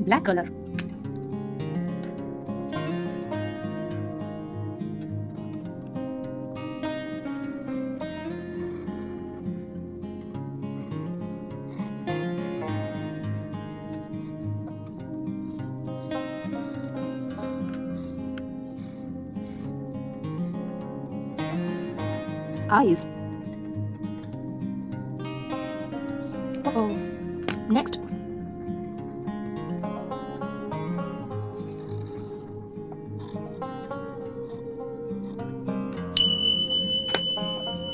black color. Eyes. Oh. Next.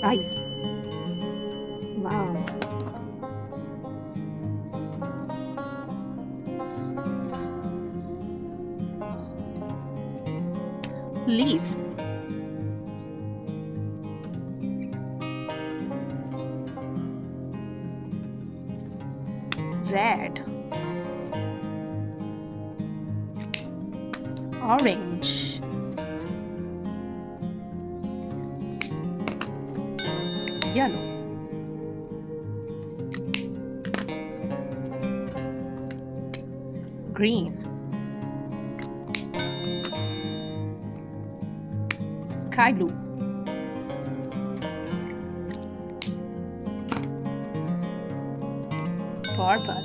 Eyes. Wow. Leaf. Red. Orange. Yellow. Green. Sky blue. Purple.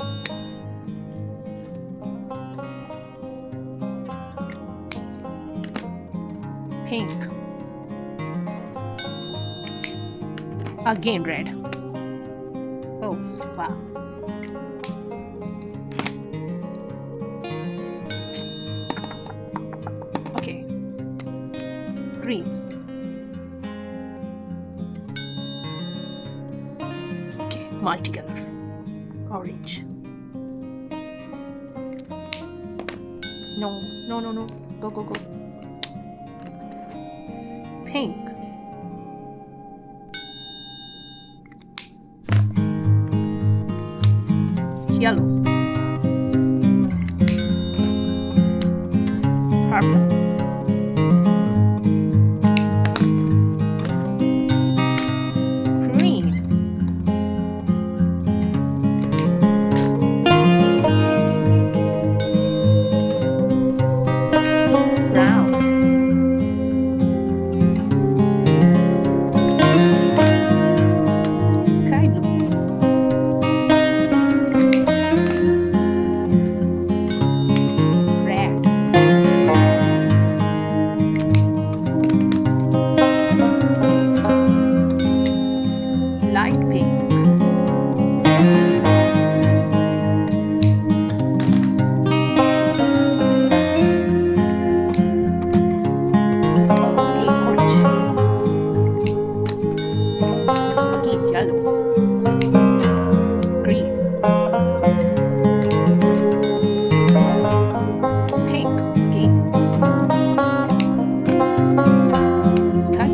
Pink. Again red. Oh, wow. Okay. Green. Okay, multicolor. Orange. No, no, no, no. Go, go, go. Pink. Yellow. Purple. Green. Brown. Sky blue. Red. Light pink. Okay, orange. Again, yellow. Green. Pink. Again. Sky.